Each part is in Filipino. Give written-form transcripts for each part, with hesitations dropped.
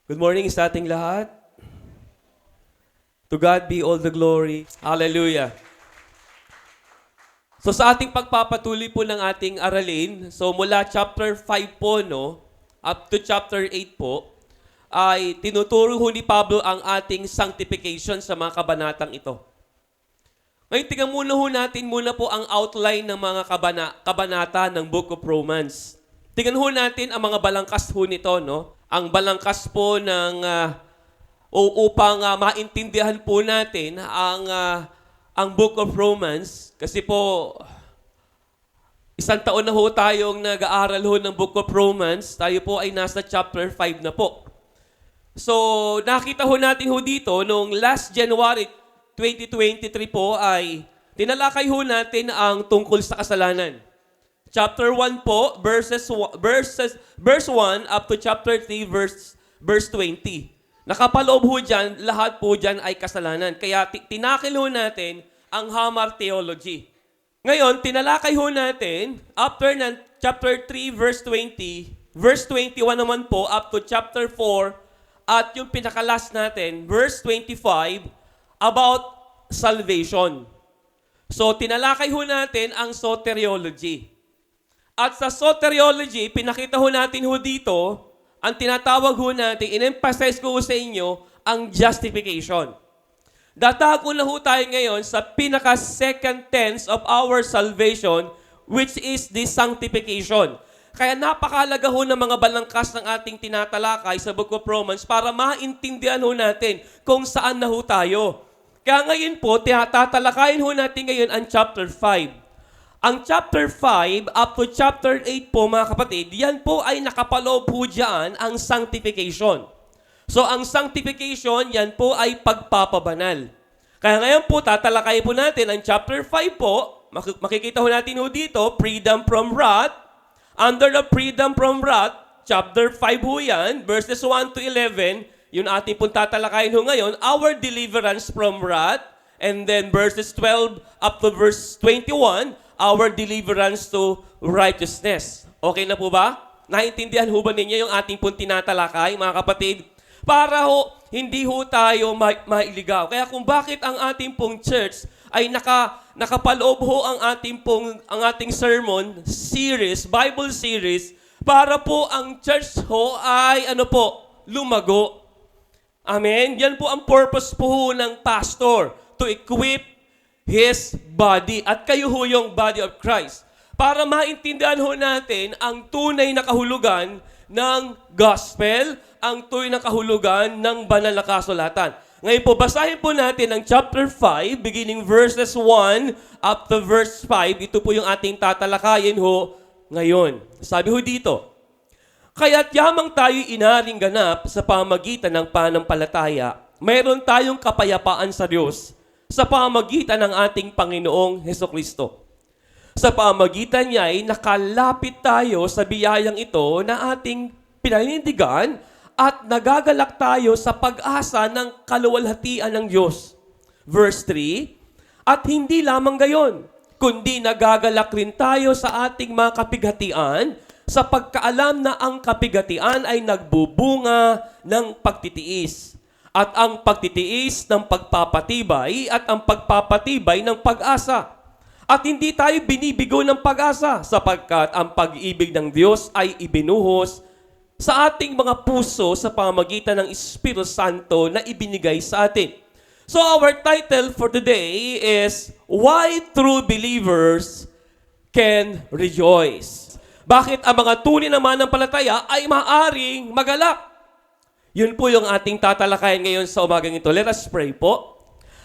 Good morning sa ating lahat. To God be all the glory. Hallelujah. So sa ating pagpapatuloy po ng ating aralin, so mula chapter 5 po, up to chapter 8 po, ay tinuturo ho ni Pablo ang ating sanctification sa mga kabanatang ito. Ngayon, tingnan muna ho natin po ang outline ng mga kabanata ng Book of Romans. Tingnan ho natin ang mga balangkas ho nito, Ang balangkas po ng upang maintindihan po natin ang Book of Romans, kasi po isang taon na ho tayong nag-aaral ho ng Book of Romans. Tayo po ay nasa chapter 5 na po. So, nakita ho natin ho dito, noong last January 2023 po ay tinalakay ho natin ang tungkol sa kasalanan. Chapter 1 po, verse 1 up to chapter 3, verse 20. Nakapaloob ho dyan, lahat po dyan ay kasalanan. Kaya tinakil ho natin ang Hamar Theology. Ngayon, tinalakay ho natin, after ng chapter 3, verse 20, verse 21 naman po, up to chapter 4, at yung pinakalas natin, verse 25, about salvation. So, tinalakay ho natin ang soteriology. At sa soteriology, pinakita ho natin ho dito, ang tinatawag ho natin, in-emphasize ko ho sa inyo, ang justification. Datago na ho tayo ngayon sa pinaka-second tense of our salvation, which is the sanctification. Kaya napakalaga ho ng mga balangkas ng ating tinatalakay sa Book of Romans para maintindihan ho natin kung saan na ho tayo. Kaya ngayon po, tatalakayin ho natin ngayon ang chapter 5. Ang chapter 5 up to chapter 8 po, mga kapatid, yan po ay nakapaloob po dyan ang sanctification. So ang sanctification, yan po ay pagpapabanal. Kaya ngayon po, tatalakay po natin ang chapter 5 po. Makikita ho natin ho dito, freedom from wrath. Under the freedom from wrath, chapter 5 ho yan, verses 1 to 11, yun ating pong tatalakayin ho ngayon, our deliverance from wrath. And then verses 12 up to verse 21, our deliverance to righteousness. Okay na po ba? Naintindihan ho ba ninyo yung ating pong tinatalakay, mga kapatid? Para ho, hindi ho tayo mailigaw. Kaya kung bakit ang ating pong church ay nakapaloob ho ang ating sermon series, Bible series, para po ang church ho ay lumago. Amen? Yan po ang purpose po ho ng pastor, to equip his body. At kayo ho yung body of Christ. Para maintindihan ho natin ang tunay na kahulugan ng gospel, ang tunay na kahulugan ng banal na kasulatan. Ngayon po, basahin po natin ang chapter 5, beginning verses 1 up to verse 5. Ito po yung ating tatalakayin ho ngayon. Sabi ho dito, kaya't yamang tayo'y inaring ganap sa pamagitan ng pananampalataya, mayroon tayong kapayapaan sa Diyos sa pamagitan ng ating Panginoong Hesukristo. Sa pamagitan niya ay nakalapit tayo sa biyayang ito na ating pinanindigan at nagagalak tayo sa pag-asa ng kaluwalhatian ng Diyos. Verse 3, at hindi lamang gayon, kundi nagagalak rin tayo sa ating mga kapighatian sa pagkaalam na ang kapighatian ay nagbubunga ng pagtitiis. At ang pagtitiis ng pagpapatibay at ang pagpapatibay ng pag-asa. At hindi tayo binibigo ng pag-asa sapagkat ang pag-ibig ng Diyos ay ibinuhos sa ating mga puso sa pamamagitan ng Espiritu Santo na ibinigay sa atin. So our title for today is Why True Believers Can Rejoice. Bakit ang mga tunay na mananampalataya ay maaring magalak? Yun po yung ating tatalakayan ngayon sa umagang ito. Let us pray po.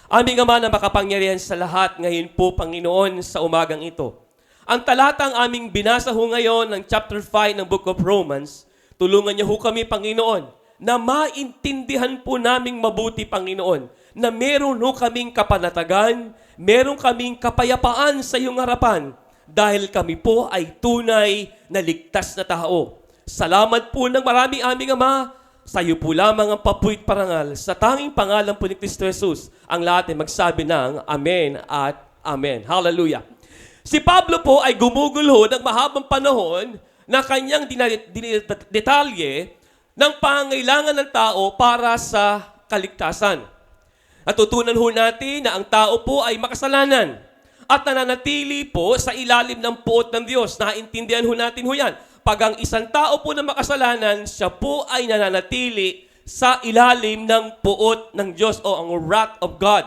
Aming Ama na makapangyarihan sa lahat, ngayon po, Panginoon, sa umagang ito. Ang talatang aming binasa ho ngayon ng chapter 5 ng Book of Romans, tulungan niyo ho kami, Panginoon, na maintindihan po naming mabuti, Panginoon, na meron ho kaming kapanatagan, meron kaming kapayapaan sa iyong harapan, dahil kami po ay tunay na ligtas na tao. Salamat po ng marami, aming Ama. Sa iyo po lamang ang papuit parangal. Sa tanging pangalan po ni Kristo Jesus, ang lahat ay magsabi ng Amen at Amen. Hallelujah. Si Pablo po ay gumugulo ng mahabang panahon na kanyang dinetalye ng pangangailangan ng tao para sa kaligtasan. Natutunan ho natin na ang tao po ay makasalanan at nananatili po sa ilalim ng puot ng Diyos. Naintindihan ho natin ho yan. Pag ang isang tao po na makasalanan, siya po ay nananatili sa ilalim ng puot ng Diyos o ang wrath of God.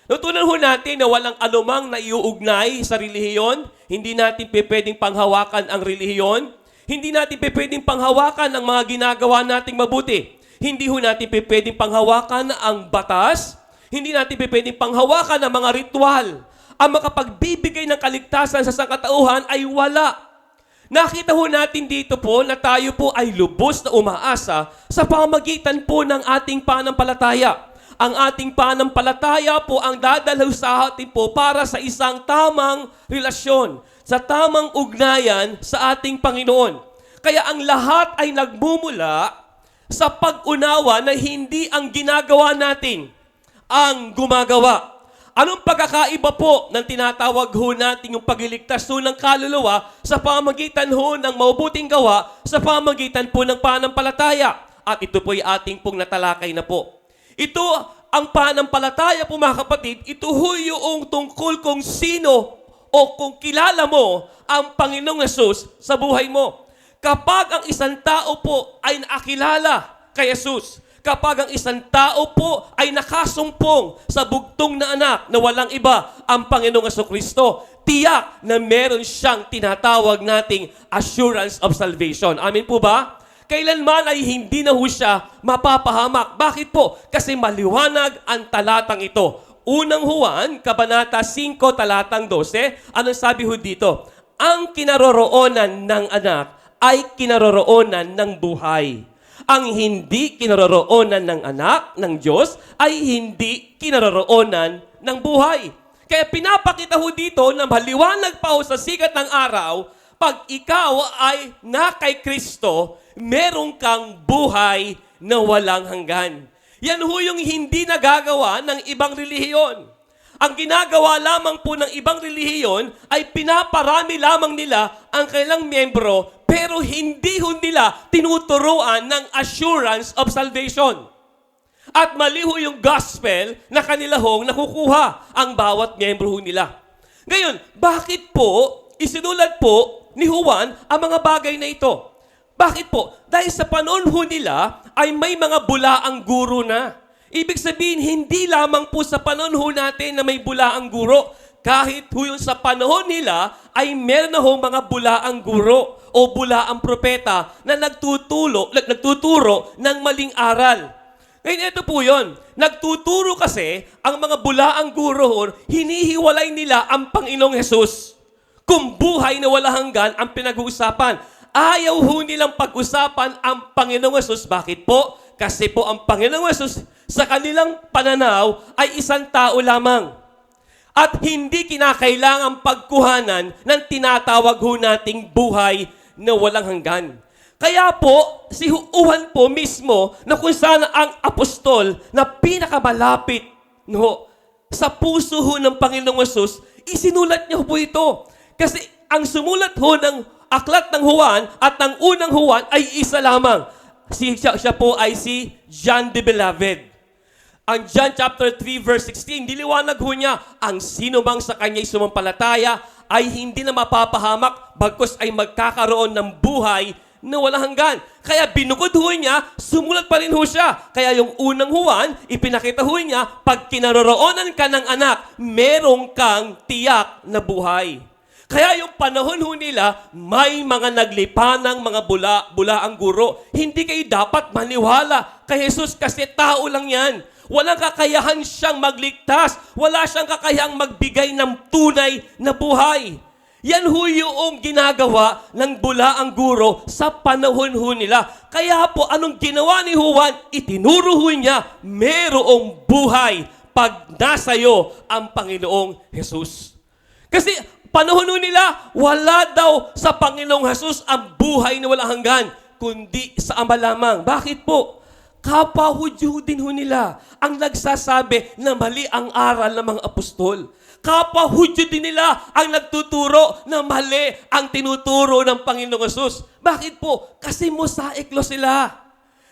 Natutunan ho natin na walang anumang naiuugnay sa relihiyon. Hindi natin pwedeng panghawakan ang relihiyon. Hindi natin pwedeng panghawakan ang mga ginagawa nating mabuti. Hindi ho natin pwedeng panghawakan ang batas. Hindi natin pwedeng panghawakan ang mga ritual. Ang makapagbibigay ng kaligtasan sa sangkatauhan ay wala. Nakita ho natin dito po na tayo po ay lubos na umaasa sa pamamagitan po ng ating pananampalataya. Ang ating pananampalataya po ang dadalhin sa atin po para sa isang tamang relasyon, sa tamang ugnayan sa ating Panginoon. Kaya ang lahat ay nagmumula sa pag-unawa na hindi ang ginagawa natin ang gumagawa. Anong pagkakaiba po ng tinatawag ho natin yung pagliligtas ho ng kaluluwa sa pamagitan ho ng mabuting gawa sa pamagitan po ng pananampalataya? At ito po ay ating pong natalakay na po. Ito, ang pananampalataya po mga kapatid, ito ho yung tungkol kung sino o kung kilala mo ang Panginoong Yesus sa buhay mo. Kapag ang isang tao po ay nakakilala kay Jesus, kapag ang isang tao po ay nakasumpong sa bugtong na anak na walang iba ang Panginoong Jesucristo, tiyak na meron siyang tinatawag nating assurance of salvation. Amin po ba? Kailanman ay hindi na ho siya mapapahamak. Bakit po? Kasi maliwanag ang talatang ito. Unang Juan, Kabanata 5, talatang 12, anong sabi ho dito? Ang kinaroroonan ng anak ay kinaroroonan ng buhay. Ang hindi kinaroroonan ng anak ng Diyos ay hindi kinaroroonan ng buhay. Kaya pinapakita ho dito na maliwanag pa ho sa sikat ng araw, pag ikaw ay na kay Kristo, meron kang buhay na walang hanggan. Yan ho yung hindi nagagawa ng ibang relihiyon. Ang ginagawa lamang po ng ibang relihiyon ay pinaparami lamang nila ang kailang miyembro, pero hindi ho nila tinuturuan ng assurance of salvation. At mali ho yung gospel na kanila hong nakukuha ang bawat miyembro ho nila. Ngayon, bakit po isinulat po ni Juan ang mga bagay na ito? Bakit po? Dahil sa panahon ho nila ay may mga bulaang guro na. Ibig sabihin, hindi lamang po sa panahon ho natin na may bulaang guro. Kahit ho yung sa panahon nila ay meron na ho mga bulaang guro o bulaang propeta na nagtuturo ng maling aral. Ngayon, ito po yun. Nagtuturo kasi ang mga bulaang guro, hinihiwalay nila ang Panginoong Hesus. Kung buhay na wala hanggan ang pinag-uusapan. Ayaw ho nilang pag-usapan ang Panginoong Hesus. Bakit po? Kasi po ang Panginoong Hesus sa kanilang pananaw ay isang tao lamang. At hindi kinakailangang pagkuhanan ng tinatawag ho nating buhay na walang hanggan. Kaya po, si Juan po mismo na kung saan ang apostol na pinakamalapit sa puso ho ng Panginoong Hesus, isinulat niya po ito. Kasi ang sumulat ho ng aklat ng Juan at ng unang Juan ay isa lamang. Siya po ay si John the Beloved. Ang John chapter 3 verse 16, diliwanag ho niya, ang sino mang sa kanya'y sumampalataya ay hindi na mapapahamak, bagkus ay magkakaroon ng buhay na walang hanggan. Kaya binukod ho niya, sumulat pa rin ho siya. Kaya yung unang Juan, ipinakita ho niya, pag kinaroroonan ka ng anak, merong kang tiyak na buhay. Kaya yung panahon ho nila, may mga naglipanang mga bulaang guro. Hindi kayo dapat maniwala kay Jesus kasi tao lang yan. Walang kakayahan siyang magligtas. Wala siyang kakayahang magbigay ng tunay na buhay. Yan ho yung ginagawa ng bulaang guro sa panahon ho nila. Kaya po, anong ginawa ni Juan? Itinuro ho niya, merong buhay pag nasayo ang Panginoong Jesus. Kasi panahon ho nila, wala daw sa Panginoong Jesus ang buhay na walang hanggan, kundi sa Ama lamang. Bakit po? Kapwa Hudyo din ho nila ang nagsasabi na mali ang aral ng mga apostol. Kapwa Hudyo din nila ang nagtuturo na mali ang tinuturo ng Panginoong Hesus. Bakit po? Kasi mosaik law sila.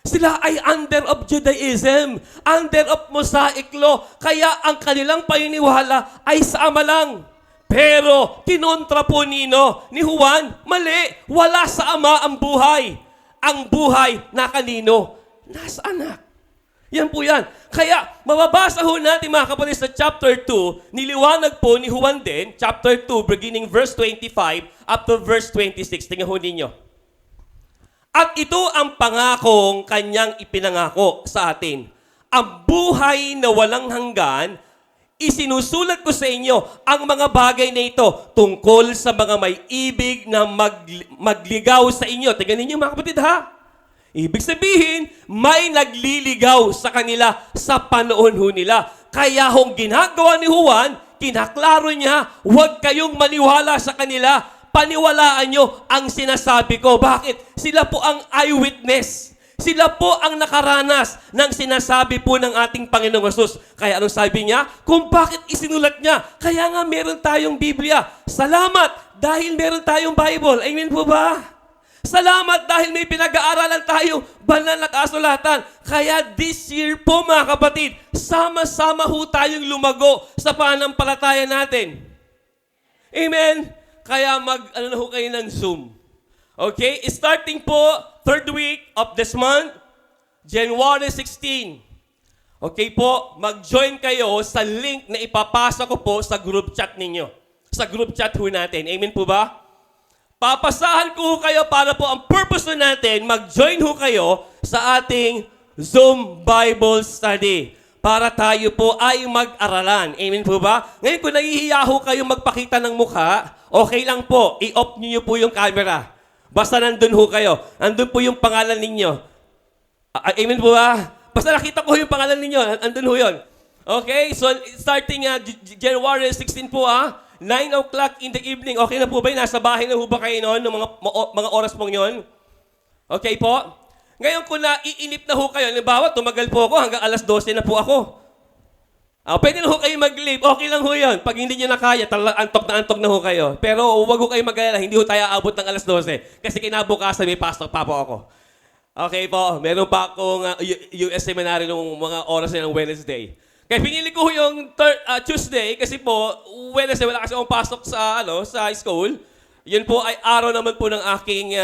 Sila ay under of Judaism, under of Mosaic law, kaya ang kanilang paniniwala ay sa Ama lang. Pero, kinontra po ni Juan, mali, wala sa Ama ang buhay. Ang buhay na kanino? Nasa anak. Yan po yan. Kaya, mababasa ho natin mga kapatid sa chapter 2, niliwanag po ni Juan din, chapter 2, beginning verse 25 up to verse 26. Tingnan ho ninyo. At ito ang pangakong kanyang ipinangako sa atin. Ang buhay na walang hanggan, isinusulat ko sa inyo ang mga bagay na ito tungkol sa mga may ibig na magligaw sa inyo. Tingnan ninyo mga kapatid ha. Ibig sabihin, may nagliligaw sa kanila sa panahon ho nila. Kaya hong ginagawa ni Juan, kinaklaro niya, huwag kayong maniwala sa kanila. Paniwalaan nyo ang sinasabi ko. Bakit? Sila po ang eyewitness. Sila po ang nakaranas ng sinasabi po ng ating Panginoong Hesus. Kaya anong sabi niya? Kung bakit isinulat niya? Kaya nga meron tayong Biblia. Salamat dahil meron tayong Bible. Amen po ba? Salamat dahil may pinag-aaralan tayong banal na kasulatan. Kaya this year po mga kapatid, sama-sama ho tayong lumago sa pananampalataya natin. Amen? Kaya ano na ho kayo ng Zoom. Okay? Starting po, 3rd week of this month, January 16. Okay po, mag-join kayo sa link na ipapasa ko po sa group chat ninyo. Sa group chat ho natin. Amen po ba? Papasahan ko ho kayo para po ang purpose ho natin, mag-join ho kayo sa ating Zoom Bible Study. Para tayo po ay mag-aralan. Amen po ba? Ngayon kung nahihiya ho kayo magpakita ng mukha, okay lang po. I-off niyo po yung camera. Basta nandun ho kayo. Nandun po yung pangalan ninyo. Amen po ba? Basta nakita ko yung pangalan ninyo. Nandun ho yun. Okay? So, starting January 16 po 9 o'clock in the evening. Okay na po ba? Nasa bahay na ho ba kayo noon? Ng mga oras pong yun? Okay po? Ngayon kung naiinip na ho kayo, halimbawa, tumagal po ako hanggang alas 12 na po ako. Pwede na ho kayo mag-leave. Okay lang ho yun. Pag hindi nyo na kaya, antok na ho kayo. Pero huwag ho kayo mag-alala. Hindi ho tayo aabot ng alas 12. Kasi kinabukasan may pasok pa po ako. Okay po. Meron pa akong US seminary nung mga oras na ng Wednesday. Kaya pinili ko ho yung Tuesday kasi po, Wednesday wala kasi akong pasok sa school. Yun po ay araw naman po ng aking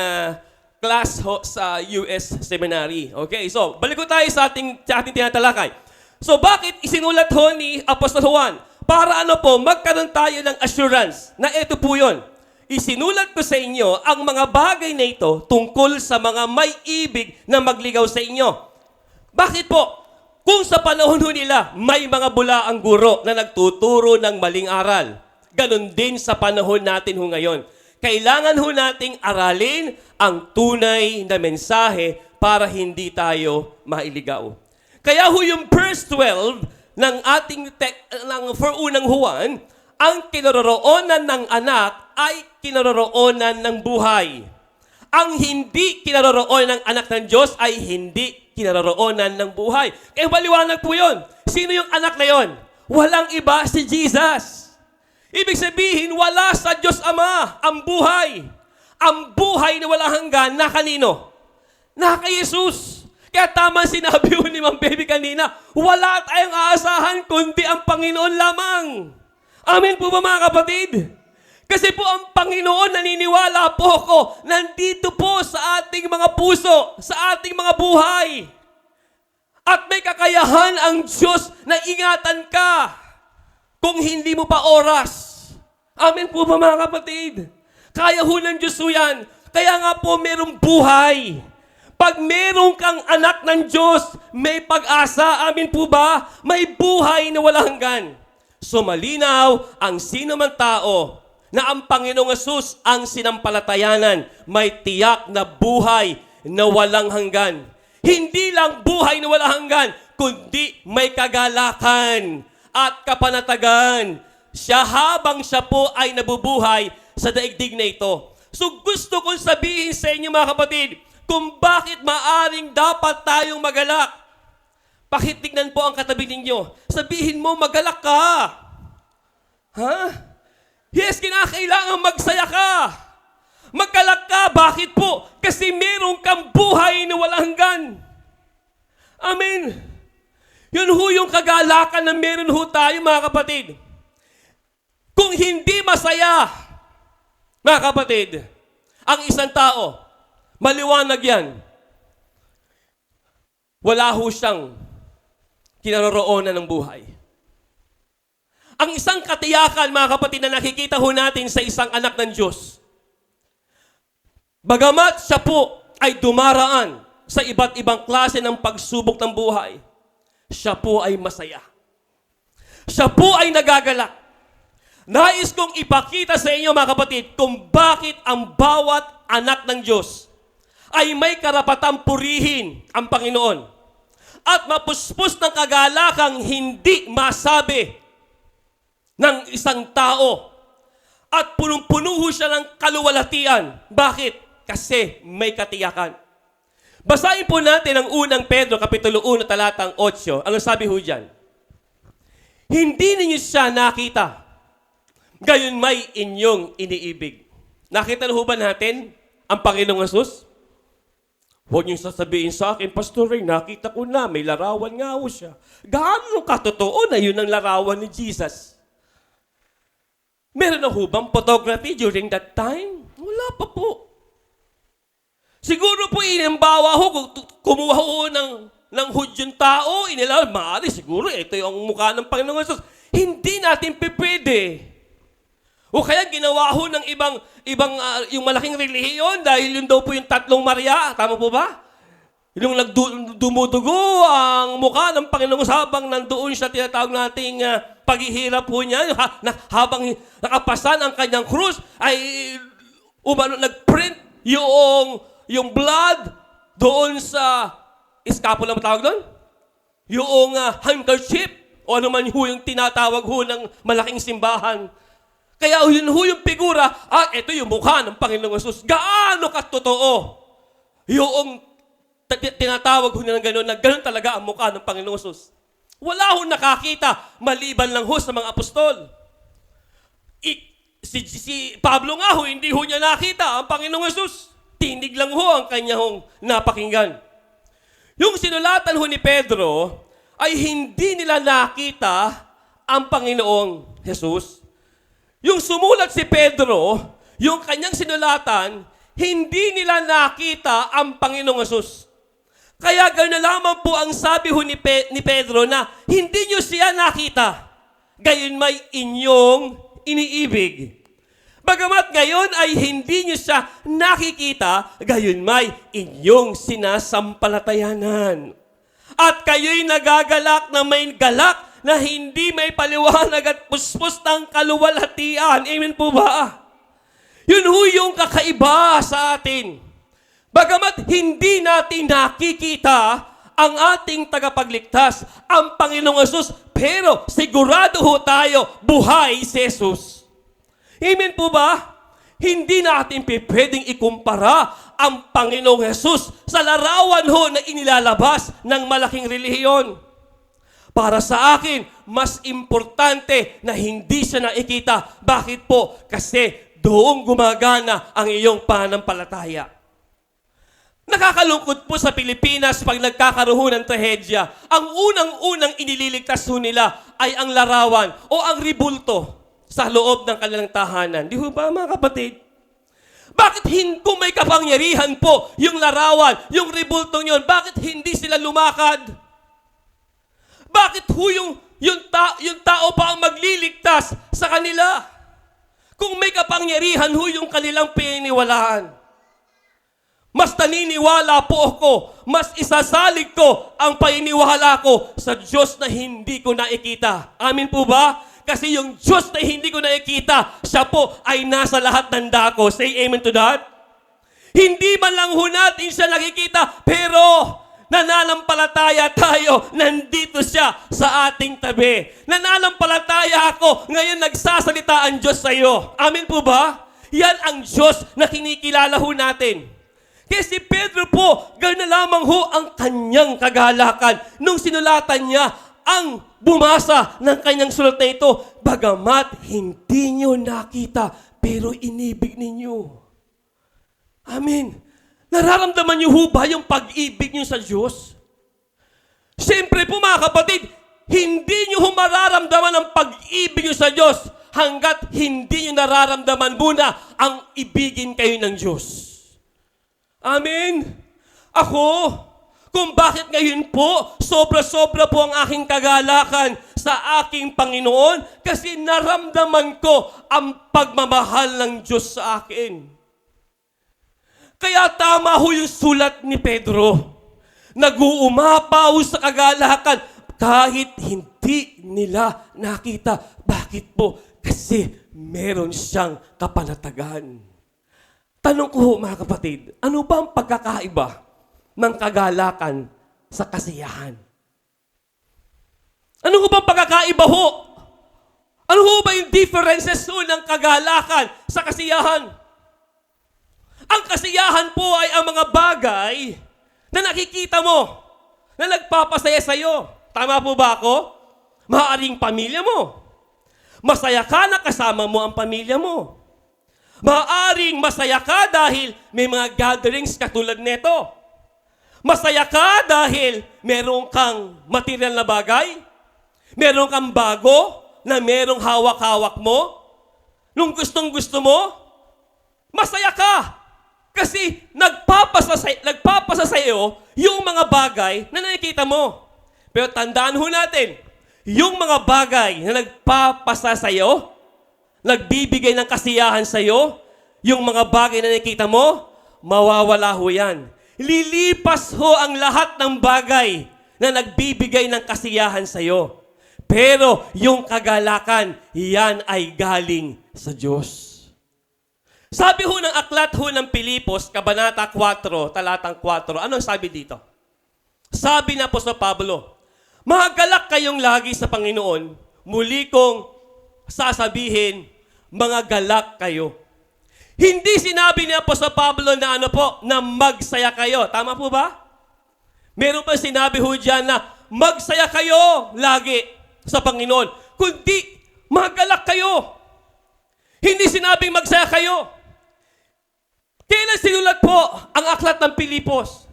class sa US Seminary. Okay, so balik ko tayo sa ating tinatalakay. So bakit isinulat ho ni Apostol Juan? Para magkaroon tayo ng assurance na ito po yun. Isinulat ko sa inyo ang mga bagay na ito tungkol sa mga may ibig na magligaw sa inyo. Bakit po? Kung sa panahon ho nila, may mga bulaang guro na nagtuturo ng maling aral. Ganon din sa panahon natin ho ngayon. Kailangan ho nating aralin ang tunay na mensahe para hindi tayo mailigaw. Kaya ho yung verse 12 ng ating unang Juan, ang kinaroroonan ng anak ay kinaroroonan ng buhay. Ang hindi kinaroroonan ng anak ng Diyos ay hindi kinaroroonan ng buhay. Kaya maliwanag po yun. Sino yung anak na yon? Walang iba si Jesus. Ibig sabihin, wala sa Diyos Ama ang buhay. Ang buhay na wala hanggan na kanino? Na kay Jesus. Kaya tama sinabi ni Ma'am Baby kanina, wala tayong aasahan kundi ang Panginoon lamang. Amen po ba mga kapatid? Kasi po ang Panginoon, naniniwala po ako, nandito po sa ating mga puso, sa ating mga buhay. At may kakayahan ang Diyos na ingatan ka kung hindi mo pa oras. Amen po ba mga kapatid? Kaya ho ng Diyos ho yan. Kaya nga po merong buhay. Pag merong kang anak ng Diyos, may pag-asa. Amen po ba? May buhay na walang hanggan. So malinaw ang sino man tao na ang Panginoong Hesus ang sinampalatayanan, may tiyak na buhay na walang hanggan. Hindi lang buhay na walang hanggan, kundi may kagalakan at kapanatagan. Siya habang siya po ay nabubuhay sa daigdig na ito. So gusto kong sabihin sa inyo mga kapatid, kung bakit maaring dapat tayong magalak. Pakitignan po ang katabi ninyo. Sabihin mo, magalak ka. Ha? Yes, kinakailangan magsaya ka. Maggalak ka. Bakit po? Kasi meron kang buhay na walang hanggan. Amen. Yun ho yung kagalakan na meron ho tayo, mga kapatid. Kung hindi masaya, mga kapatid, ang isang tao, maliwanag yan, wala ho siyang kinaroroonan ng buhay. Ang isang katiyakan, mga kapatid, na nakikita ho natin sa isang anak ng Diyos, bagamat siya po ay dumaraan sa iba't ibang klase ng pagsubok ng buhay, siya po ay masaya. Siya po ay nagagalak. Nais kong ipakita sa inyo, mga kapatid, kung bakit ang bawat anak ng Diyos ay may karapatang purihin ang Panginoon at mapuspos ng kagalakang hindi masabi ng isang tao at punong-puno siya ng kaluwalhatian. Bakit? Kasi may katiyakan. Basahin po natin ang unang Pedro, Kapitulo 1, talatang 8. Ano sabi ho dyan? Hindi ninyo siya nakita, gayon may inyong iniibig. Nakita na ho ba natin ang Panginoong Hesus? Huwag niyong sasabihin sa akin, Pastor Ray, nakita ko na, may larawan nga ho siya. Gaano katotoo na yun ang larawan ni Jesus? Meron na ho bang photography during that time? Wala pa po. Siguro po inimbawa ho, kumuha ho ng Hudyong tao, inilalaman, maaari siguro ito yung mukha ng Panginoong Hesus. Hindi natin pipwede. O kaya ginawa ho ng ibang yung malaking relihiyon dahil yun daw po yung tatlong Maria. Tama po ba? Yung dumudugo ang mukha ng Panginoong habang nandoon siya, tinatawag nating paghihirap po niya. Habang nakapasan ang kanyang krus, ay nag-print yung blood doon sa scapula, matawag doon? Yung handkerchief o ano man ho yung tinatawag ho ng malaking simbahan. Kaya yun ho yung figura, ito yung mukha ng Panginoong Hesus. Gaano katotoo yung tinatawag ho ng gano'n, na gano'n talaga ang mukha ng Panginoong Hesus. Wala ho nakakita, maliban lang ho sa mga apostol. Si Pablo nga ho, hindi ho niya nakita ang Panginoong Hesus. Tinig lang ho ang kanya hong napakinggan. Yung sinulatan ho ni Pedro ay hindi nila nakita ang Panginoong Hesus. Yung sumulat si Pedro, yung kanyang sinulatan, hindi nila nakita ang Panginoong Hesus. Kaya gano'n na lamang po ang sabi ho ni Pedro na hindi nyo siya nakita, gayon may inyong iniibig. Bagamat ngayon ay hindi nyo siya nakikita, gayon may inyong sinasampalatayanan. At kayo'y nagagalak na may galak na hindi may paliwanag at puspos ng kaluwalhatian. Amen po ba? Yun ho yung kakaiba sa atin. Bagamat hindi natin nakikita ang ating tagapagligtas, ang Panginoong Hesus, pero sigurado ho tayo, buhay si Hesus. Amen po ba? Hindi natin pwedeng ikumpara ang Panginoong Hesus sa larawan ho na inilalabas ng malaking relihiyon. Para sa akin, mas importante na hindi siya nakikita. Bakit po? Kasi doon gumagana ang iyong pananampalataya. Nakakalungkot po sa Pilipinas pag nagkakaroon ng trahedya. Ang unang-unang inililigtas ho nila ay ang larawan o ang ribulto sa loob ng kanilang tahanan. Di ho ba, mga kapatid? Bakit kung may kapangyarihan po yung larawan, yung ribultong yun, bakit hindi sila lumakad? Bakit ho yung tao pa ang magliligtas sa kanila? Kung may kapangyarihan ho yung kanilang pininiwalaan. Mas naniniwala po ako, mas isasalig ko ang paniniwala ko sa Diyos na hindi ko nakikita. Amin po ba? Kasi yung Diyos na hindi ko nakikita, siya po ay nasa lahat ng dako. Say amen to that. Hindi man lang ho natin siya nakikita, pero nananampalataya tayo, nandito siya sa ating tabi. Nananampalataya ako, ngayon nagsasalita ang Diyos sa iyo. Amen po ba? Yan ang Diyos na kinikilala ho natin. Kaya si Pedro po, gano'n na lamang ho ang kanyang kagalakan nung sinulatan niya ang bumasa ng kanyang sulat na ito, bagamat hindi niyo nakita, pero inibig ninyo. Amen. Nararamdaman niyo ho ba yung pag-ibig niyo sa Diyos? Siyempre po mga kapatid, hindi nyo mararamdaman ang pag-ibig nyo sa Diyos hanggat hindi nyo nararamdaman muna ang ibigin kayo ng Diyos. Amen? Ako, kung bakit ngayon po, sobra-sobra po ang aking kagalakan sa aking Panginoon kasi naramdaman ko ang pagmamahal ng Diyos sa akin. Kaya tama ho yung sulat ni Pedro. Nag-uumapaw sa kagalakan kahit hindi nila nakita. Bakit po? Kasi meron siyang kapanatagan. Tanong ko ho mga kapatid, ano ba ang pagkakaiba ng kagalakan sa kasiyahan? Ano ho ba ang pagkakaiba ho? Ano ho ba yung differences ho ng kagalakan sa kasiyahan? Ang kasiyahan po ay ang mga bagay na nakikita mo, na nagpapasaya sa iyo. Tama po ba ako? Maaaring pamilya mo. Masaya ka na kasama mo ang pamilya mo. Maaaring masaya ka dahil may mga gatherings katulad nito. Masaya ka dahil meron kang material na bagay. Meron kang bago na merong hawak-hawak mo. Nung gustong-gusto mo, masaya ka. Kasi nagpapasa sa iyo yung mga bagay na nakikita mo. Pero tandaan ho natin, yung mga bagay na nagpapasa sa iyo, nagbibigay ng kasiyahan sa iyo, yung mga bagay na nakikita mo, mawawala ho yan. Lilipas ho ang lahat ng bagay na nagbibigay ng kasiyahan sa iyo. Pero yung kagalakan, yan ay galing sa Diyos. Sabi ho ng aklat ho ng Pilipos, Kabanata 4, talatang 4, ano sabi dito? Sabi na po sa Pablo, magalak kayong lagi sa Panginoon, muli kong sasabihin, mga galak kayo. Hindi sinabi niya po sa Pablo na ano po, na magsaya kayo. Tama po ba? Meron pa sinabi ho dyan na magsaya kayo lagi sa Panginoon, kundi magalak kayo. Hindi sinabing magsaya kayo. Kailan sinulat po ang aklat ng Pilipos?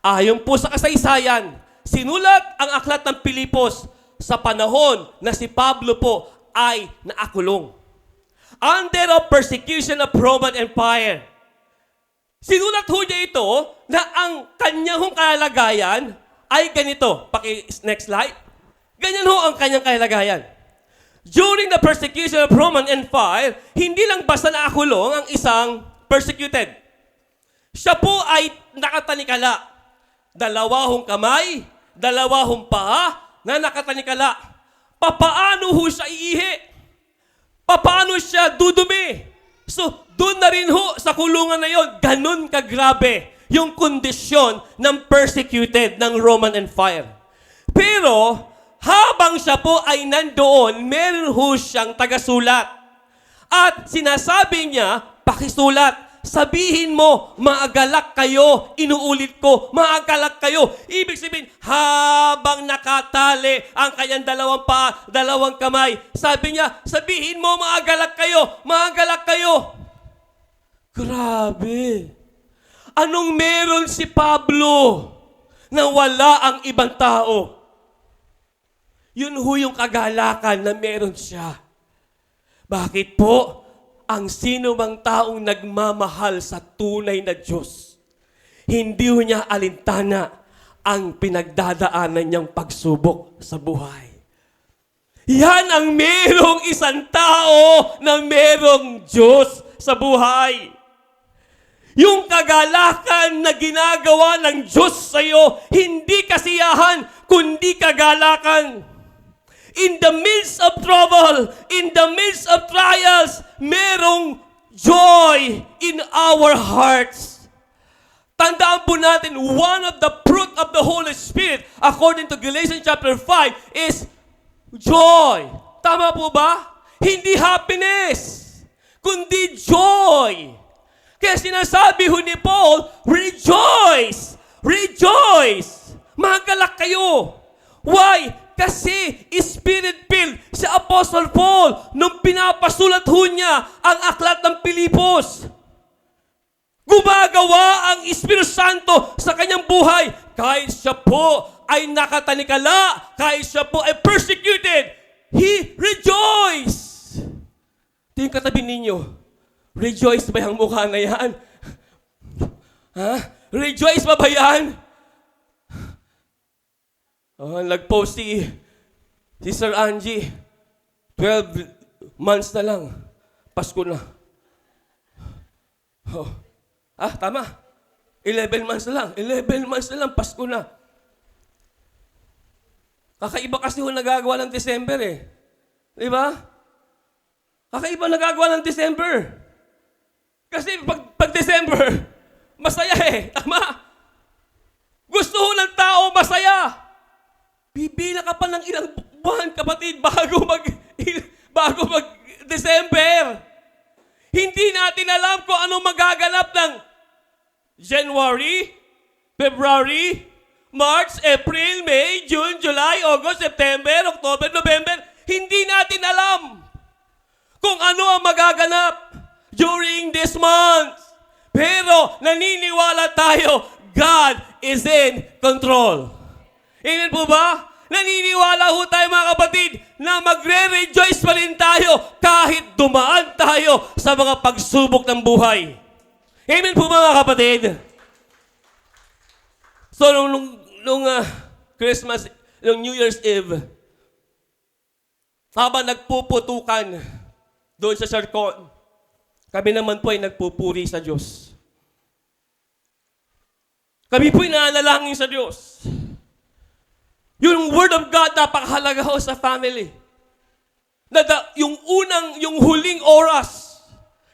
Ayon po sa kasaysayan, sinulat ang aklat ng Pilipos sa panahon na si Pablo po ay naakulong. Under a persecution of Roman Empire. Sinulat ho niya ito na ang kanyang kalagayan ay ganito. Next slide. Ganyan ho ang kanyang kalagayan. During the persecution of Roman Empire, hindi lang basta naakulong ang isang persecuted. Siya po ay nakatanikala. Dalawahong kamay, dalawahong paa na nakatanikala. Papaano ho siya iihi? Papaano siya dudumi? So, doon na rin ho sa kulungan na yon, ganun kagrabe yung kondisyon ng persecuted ng Roman Empire. Pero, habang siya po ay nandoon, meron ho siyang tagasulat. At sinasabi niya, pakisulat, sabihin mo, maagalak kayo, inuulit ko, maagalak kayo. Ibig sabihin, habang nakatali ang kanyang dalawang paa, dalawang kamay, sabi niya, sabihin mo, maagalak kayo, maagalak kayo. Grabe. Anong meron si Pablo na wala ang ibang tao? Yun ho yung kagalakan na meron siya. Bakit po? Ang sino mang taong nagmamahal sa tunay na Diyos, hindi ho niya alintana ang pinagdadaanan niyang pagsubok sa buhay. Yan ang merong isang tao na merong Diyos sa buhay. Yung kagalakan na ginagawa ng Diyos sa iyo, hindi kasiyahan, kundi kagalakan. In the midst of trouble, in the midst of trials, merong joy in our hearts. Tandaan po natin, one of the fruit of the Holy Spirit, according to Galatians chapter 5, is joy. Tama po ba? Hindi happiness, kundi joy. Kaya sinasabi ho ni Paul, rejoice! Rejoice! Magalak kayo. Why? Kasi Spirit-filled si Apostle Paul nung pinapasulat ho niya ang aklat ng Pilipos. Gumagawa ang Espiritu Santo sa kanyang buhay kahit siya po ay nakatanikala, kahit siya po ay persecuted, he rejoiced. Tingin katabi ninyo, rejoice ba yung mukha na yan? Ha? Rejoice ba yan? Oh, nag-post si Sir Angie, 12 months na lang, Pasko na. Oh. Tama. 11 months na lang. 11 months na lang, Pasko na. Kakaiba kasi yung nagagawa ng December eh. Di ba? Kakaiba nagagawa ng December. Kasi pag December, masaya eh. Tama? Gusto ho ng tao masaya. Bibila ka pa ng ilang buwan, kapatid, bago mag-December. Hindi natin alam kung anong magaganap ng January, February, March, April, May, June, July, August, September, October, November. Hindi natin alam kung ano ang magaganap during this month. Pero naniniwala tayo, God is in control. Amen po ba? Naniniwala ho tayo mga kapatid na magre-rejoice pa rin tayo kahit dumaan tayo sa mga pagsubok ng buhay. Amen po mga kapatid? So, nung Christmas, nung New Year's Eve, habang nagpuputukan doon sa Sharkon, kami naman po ay nagpupuri sa Diyos. Kami po ay nanalangin sa Diyos. Yung Word of God, napakahalaga ho sa family. Yung huling oras,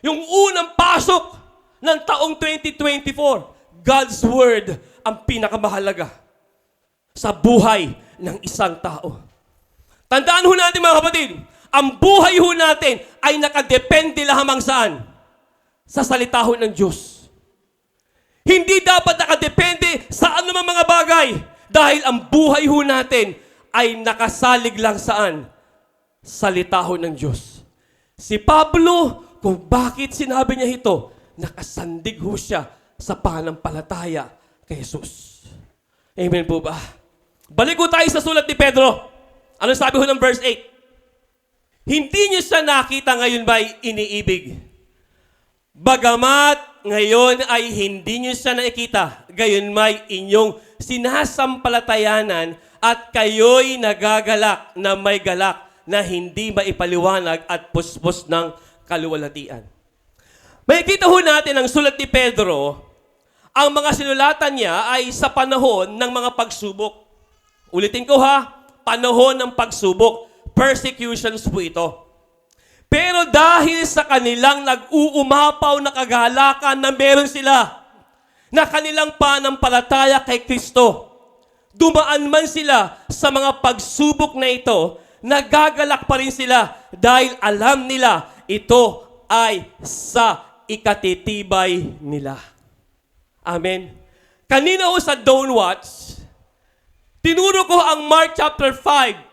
yung unang pasok ng taong 2024, God's Word ang pinakamahalaga sa buhay ng isang tao. Tandaan ho natin mga kapatid, ang buhay ho natin ay nakadepende lamang saan? Sa salita ho ng Diyos. Hindi dapat nakadepende sa anumang mga bagay. Dahil ang buhay ho natin ay nakasalig lang saan? Salita ho ng Diyos. Si Pablo, kung bakit sinabi niya ito, nakasandig ho siya sa pananampalataya kay Jesus. Amen po ba? Balik ho tayo sa sulat ni Pedro. Ano sabi ho ng verse 8? Hindi niyo siya nakita, ngayon ba iniibig? Bagamat ngayon ay hindi niyo siya nakikita, gayon may inyong sinasampalatayanan at kayo'y nagagalak na may galak na hindi maipaliwanag at puspos ng kaluwalhatian. May kita ho natin ang sulat ni Pedro, ang mga sinulatan niya ay sa panahon ng mga pagsubok. Ulitin ko ha, panahon ng pagsubok. Persecutions po ito. Pero dahil sa kanilang nag-uumapaw na kagalakan na meron sila, na kanilang pananampalataya kay Kristo, dumaan man sila sa mga pagsubok na ito, nagagalak pa rin sila dahil alam nila ito ay sa ikatitibay nila. Amen. Kanina ho sa Don't Watch, tinuro ko ang Mark chapter 5.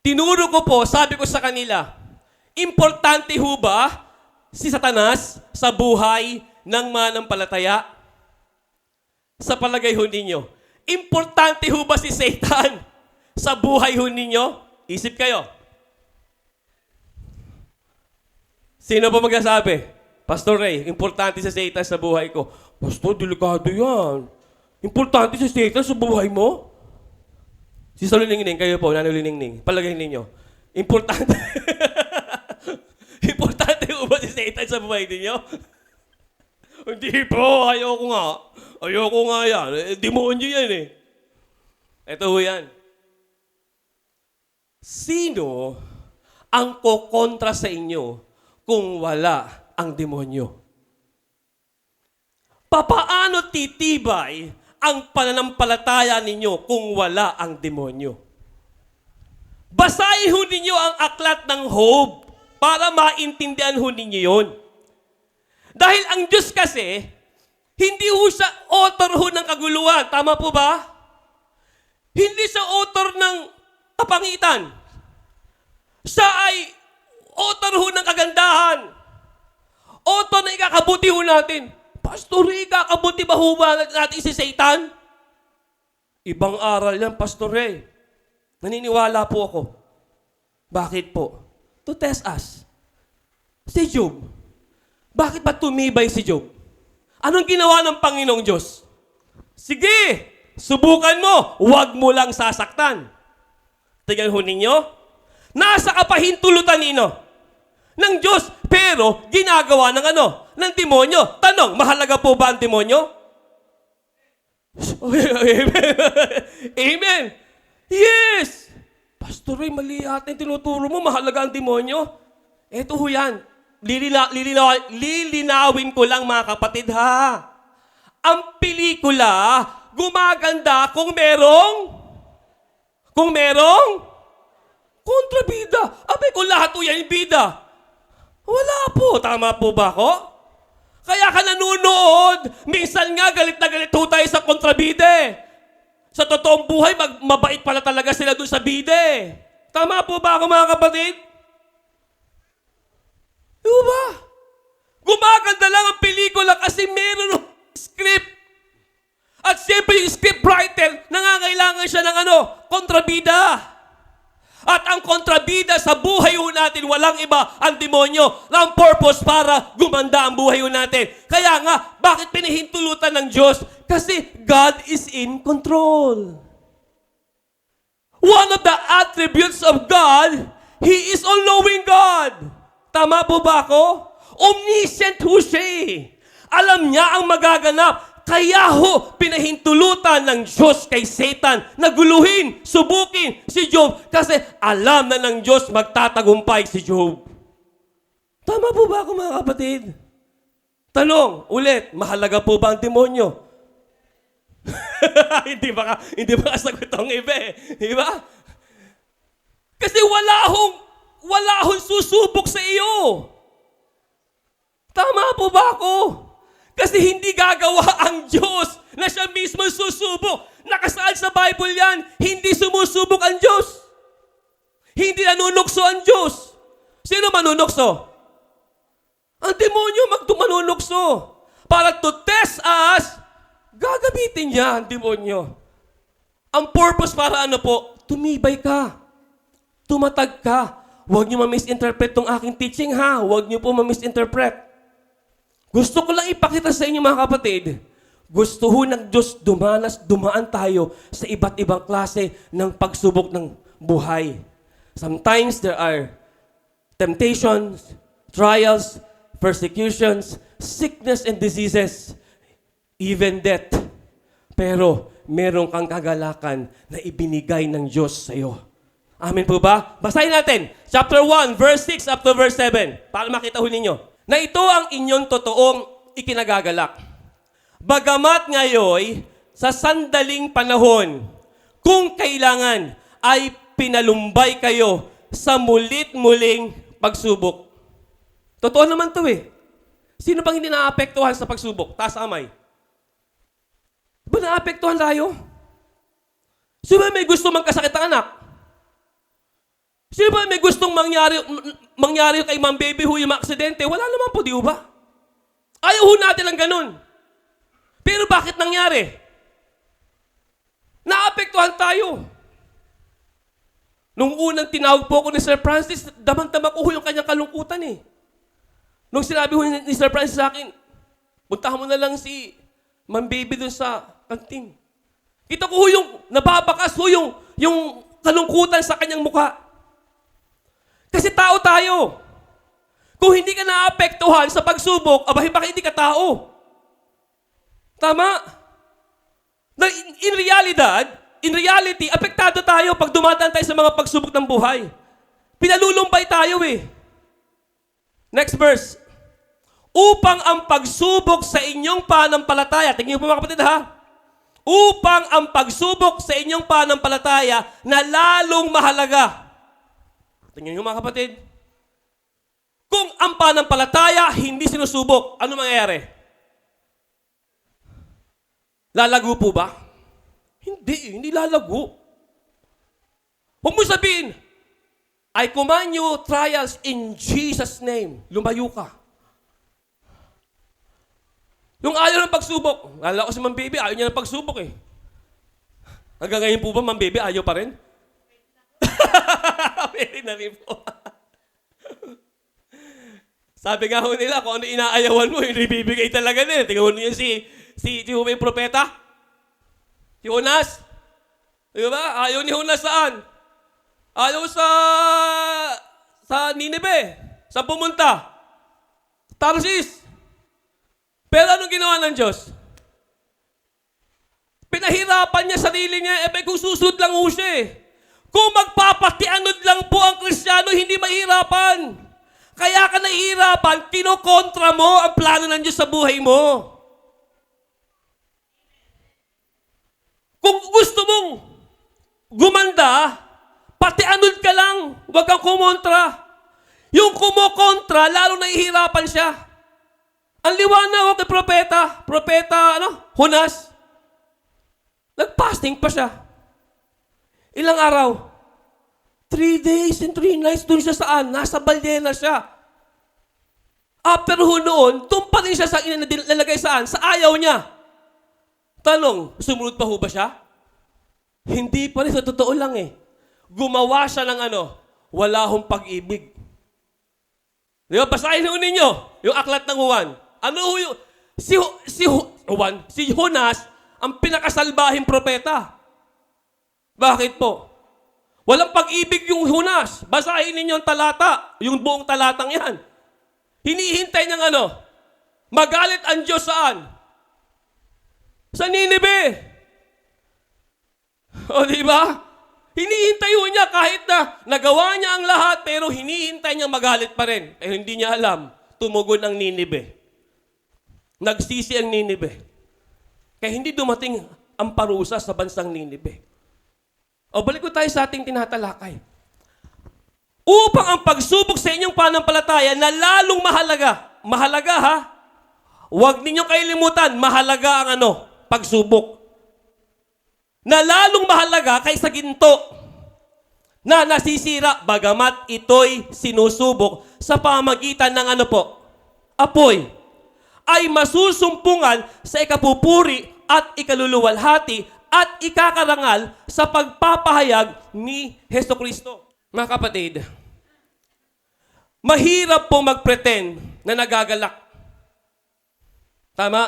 Tinuro ko po, sabi ko sa kanila, importante ho ba si Satanas sa buhay ng mananampalataya? Sa palagay ho ninyo, importante ho ba si Satan sa buhay ho ninyo? Isip kayo. Sino pa magsasabi? Pastor Ray, importante si Satan sa buhay ko. Pastor, delikado yan. Importante si Satan sa buhay mo? Si Liningning, kayo po, Nanay Liningning. Palagay ninyo. Importante. Importante ho ba si Satan sa buhay ninyo? Hindi po, ayoko nga. Ayoko nga yan. Demonyo yan eh. Ito ho yan. Sino ang kokontra sa inyo kung wala ang demonyo? Papaano titibay ang pananampalataya ninyo kung wala ang demonyo? Basahin ho ninyo ang aklat ng Job para maintindihan ho ninyo yun. Dahil ang Diyos kasi, hindi ho siya author ho ng kaguluhan. Tama po ba? Hindi siya author ng kapangitan. Siya ay author ho ng kagandahan. Author na ikakabuti ho natin. Pastor, ikakabuti ba ho ba natin si Satan? Ibang aral yan, Pastor Ray. Naniniwala po ako. Bakit po? To test us. Si Job. Bakit ba tumibay si Job? Anong ginawa ng Panginoong Diyos? Sige, subukan mo. Huwag mo lang sasaktan. Tingnan ho ninyo. Nasa kapahintulutan nino ng Diyos, pero ginagawa ng ano? Ng demonyo. Tanong, mahalaga po ba ang demonyo? Amen. Amen. Yes! Pastor Ray, mali yata yung tinuturo mo. Mahalaga ang demonyo. Eto ho yan. Lilinawin ko lang mga kapatid ha. Ang pelikula, gumaganda kung merong kontrabida. Abay, kung lahat po yan yung bida. Wala po. Tama po ba ako? Kaya ka nanonood. Minsan nga, galit na galit ho tayo sa kontrabide. Sa totoong buhay, mabait pala talaga sila dun sa bide. Tama po ba ako mga kapatid? Di ba? Gumaganda lang ang pelikula kasi meron ng script. At siyempre yung script writer, nangangailangan siya ng kontrabida. At ang kontrabida sa buhay ho natin, walang iba ang demonyo na ang purpose para gumanda ang buhay ho natin. Kaya nga, bakit pinahintulutan ng Diyos? Kasi God is in control. One of the attributes of God, He is all-knowing God. Tama po ba ako? Omniscient ho siya eh. Alam niya ang magaganap. Kaya ho, pinahintulutan ng Diyos kay Satan na guluhin, subukin si Job kasi alam na ng Diyos magtatagumpay si Job. Tama po ba ako mga kapatid? Tanong, ulit, mahalaga po ba ang demonyo? hindi ba kasagot ang iba eh. Di ba? Kasi wala hong susubok sa iyo. Tama po ba ako? Kasi hindi gagawa ang Diyos na siya mismo susubok. Nakasaad sa Bible yan, hindi sumusubok ang Diyos. Hindi nanunukso ang Diyos. Sino manunukso? Ang demonyo manunukso. Para to test us, gagamitin niya ang demonyo. Ang purpose para ano po? Tumibay ka. Tumatag ka. Huwag niyo ma-misinterpret tong aking teaching ha. Huwag niyo po ma-misinterpret. Gusto ko lang ipakita sa inyo mga kapatid, gusto ho ng Diyos dumaan tayo sa iba't ibang klase ng pagsubok ng buhay. Sometimes there are temptations, trials, persecutions, sickness and diseases, even death. Pero meron kang kagalakan na ibinigay ng Diyos sa iyo. Amen po ba? Basahin natin. Chapter 1, verse 6 up to verse 7. Para makita ho ninyo. Na ito ang inyong totoong ikinagagalak. Bagamat ngayon, sa sandaling panahon, kung kailangan, ay pinalumbay kayo sa mulit-muling pagsubok. Totoo naman to eh. Sino bang hindi naapektuhan sa pagsubok? Taas kamay. Ba naapektuhan tayo? Sino ba may gusto magkasakit ang anak? Sino ba may gustong mangyari kay Ma'am Baby Hu yung aksidente? Wala naman po, di ba? Ayaw ho natin ang ganun. Pero bakit nangyari? Naapektuhan tayo. Nung unang tinawag po ako ni Sir Francis, damang-dama ko ho yung kanyang kalungkutan eh. Nung sinabi ho ni Sir Francis sa akin, puntahan mo na lang si Ma'am Baby dun sa kantin. Kita ko ho yung nababakas ho yung kalungkutan sa kanyang mukha. Kasi tao tayo. Kung hindi ka naapektuhan sa pagsubok, abay, baka hindi ka tao. Tama? In reality, apektado tayo pag dumadaan tayo sa mga pagsubok ng buhay. Pinalulumbay tayo eh. Next verse. Upang ang pagsubok sa inyong pananampalataya, tingnan niyo po mga kapatid ha, upang ang pagsubok sa inyong pananampalataya na lalong mahalaga. Tingnan niyo mga kapatid. Kung ang pananampalataya hindi sinusubok, ano mangyayari? Lalago po ba? Hindi lalago. Huwag mo sabihin, I command you trials in Jesus' name. Lumayo ka. Yung ayaw ng pagsubok, lalo ko si Ma'am Baby, ayaw niya ng pagsubok eh. Hanggang ngayon po ba, Ma'am Baby, ayaw pa rin? Pwede na rin po. Sabi nga ho nila, kung ano inaayawan mo, yung ibibigay talaga nila. Tingnan mo niyan si yung propeta. Si Jonas. Di ba? Ayaw ni Jonas saan? Ayaw sa Nineveh. Sa pumunta. Tarsis. Pero anong ginawa ng Diyos? Pinahirapan niya sarili niya. Kung susunod lang ho siya eh. Kung magpapatianod lang po ang Kristiyano, hindi mahirapan. Kaya ka nahihirapan, kinokontra mo ang plano ng Diyos sa buhay mo. Kung gusto mong gumanda, patianod ka lang. Huwag kang kumontra. Yung kumokontra, lalo nahihirapan siya. Ang liwanag kay propeta, Jonas. Nag-fasting pa siya. Ilang araw? 3 days and 3 nights. Doon siya saan? Nasa Baldena siya. After noon, doon pa rin siya sa ilalagay saan? Sa ayaw niya. Tanong, sumunod pa ho ba siya? Hindi pa rin. Sa totoo lang eh. Gumawa siya ng wala hong pag-ibig. Di ba? Basahin ho ninyo yung aklat ng Juan. Ano ho yung... Si Jonas, ang pinakasalbahing propeta. Bakit po? Walang pag-ibig yung Jonas. Basahin ninyo ang talata. Yung buong talatang yan. Hinihintay niyang magalit ang Diyos saan? Sa Nineveh. O diba? Hinihintay niya kahit na nagawa niya ang lahat pero hinihintay niya magalit pa rin. Eh hindi niya alam. Tumugon ang Nineveh. Nagsisi ang Nineveh. Kaya hindi dumating ang parusa sa bansang Nineveh. O balik ko tayo sa ating tinatalakay. Upang ang pagsubok sa inyong panampalataya na lalong mahalaga. Mahalaga ha? Huwag ninyong kailimutan, mahalaga ang pagsubok. Na lalong mahalaga kaysa ginto na nasisira bagamat ito'y sinusubok sa pamagitan ng apoy. Ay masusumpungan sa ikapupuri at ikaluluwalhati at ikakarangal sa pagpapahayag ni Hesukristo. Mga kapatid, mahirap po mag-pretend na nagagalak. Tama?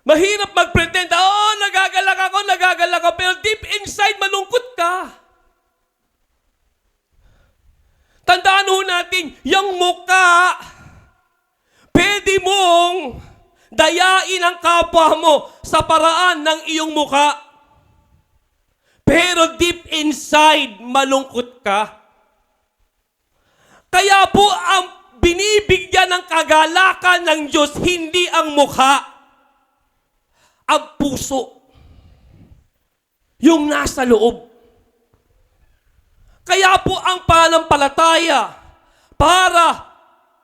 Mahirap mag-pretend, nagagalak ako, pero deep inside, malungkot ka. Tandaan ho natin, yung mukha, pwede mong dayain ang kapwa mo sa paraan ng iyong muka. Pero deep inside, malungkot ka. Kaya po ang binibigyan ng kagalakan ng Diyos, hindi ang mukha, ang puso. Yung nasa loob. Kaya po ang pananampalataya para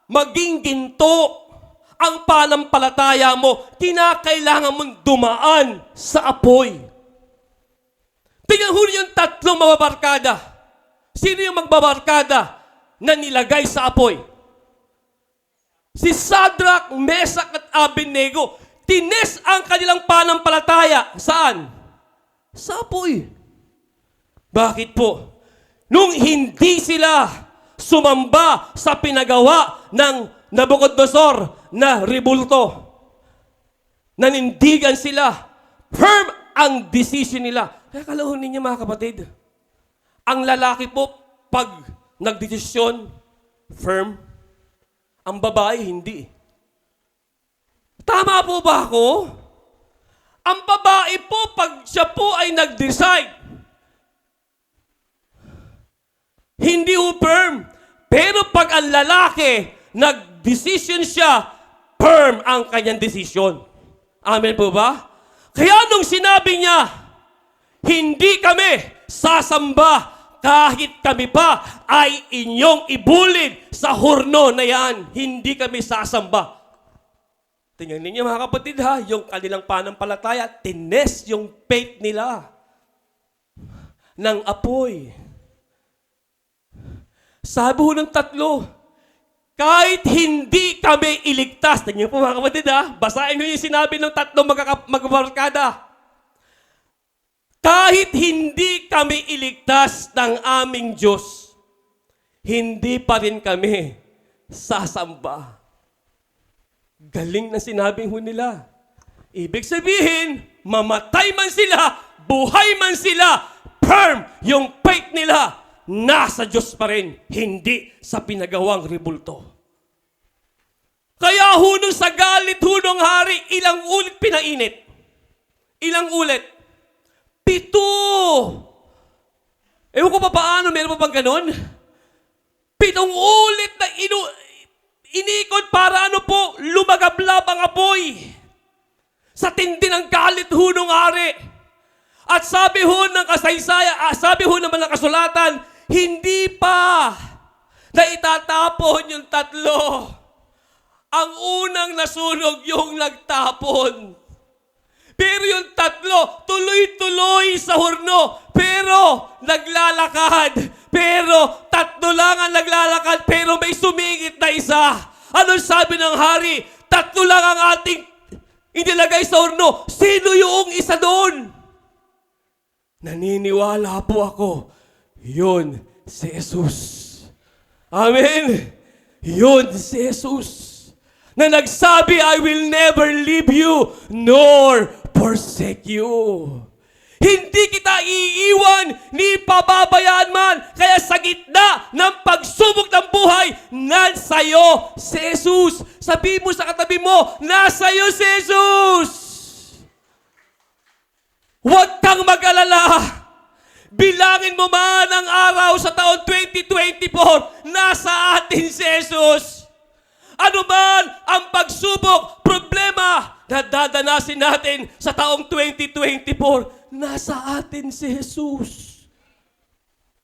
maging ginto ang pananampalataya mo, kinakailangan mong dumaan sa apoy. Tingnan ho yung tatlong mababarkada. Sino yung magbabarkada na nilagay sa apoy? Si Shadrach, Meshach at Abednego. Tines ang kanilang pananampalataya. Saan? Sa apoy. Bakit po? Nung hindi sila sumamba sa pinagawa ng Nabucodonosor na ribulto. Nanindigan sila. Firm ang decision nila. Kaya kalahon ninyo mga kapatid. Ang lalaki po, pag nagdesisyon, firm. Ang babae, hindi. Tama po ba ako? Ang babae po, pag siya po ay nag-decide, hindi po firm. Pero pag ang lalaki, nag-decision siya, firm ang kanyang desisyon. Amen po ba? Kaya nung sinabi niya, hindi kami sasamba kahit kami pa ay inyong ibulid sa hurno na yan. Hindi kami sasamba. Tingnan ninyo mga kapatid ha, yung kanilang pananampalataya, tines yung faith nila ng apoy. Sabi ho ng tatlo, kahit hindi kami iligtas. Tingnan po mga kapatid ha, basahin nyo yung sinabi ng tatlo magbabarkada. kahit hindi kami iligtas ng aming Diyos, hindi pa rin kami sasamba. Galing na sinabing ho nila. Ibig sabihin, mamatay man sila, buhay man sila, firm yung faith nila, nasa Diyos pa rin, hindi sa pinagawang rebulto. Kaya hunong sa galit hunong hari, ilang ulit pinainit? Ilang ulit? 7. Ewan ko pa paano, meron pa bang ganun? 7 ulit na inikot para lumagablab ang apoy. Sa tindi ng galit hunong hari. At sabi ho ng kasaysayan, sabi ho naman ng kasulatan, hindi pa na itatapon yung 3. Ang unang nasunog yung nagtapon. Pero yung 3, tuloy-tuloy sa horno. Pero naglalakad. Pero 3 lang ang naglalakad. Pero may sumingit na isa. Anong sabi ng hari? 3 lang ang ating inilagay sa horno. Sino yung isa doon? Naniniwala po ako. Yun si Jesus. Amen. Yun si Jesus. Na nagsabi, I will never leave you nor forsake you. Hindi kita iiwan ni pababayaan man. Kaya sa gitna ng pagsubok ng buhay, nasayo si Jesus. Sabi mo sa katabi mo, nasayo si Jesus. Huwag kang mag-alala. Bilangin mo man ang araw sa taon 2024, nasa atin si Jesus. Ano man ang pagsubok, problema na dadanasin natin sa taong 2024, nasa atin si Jesus.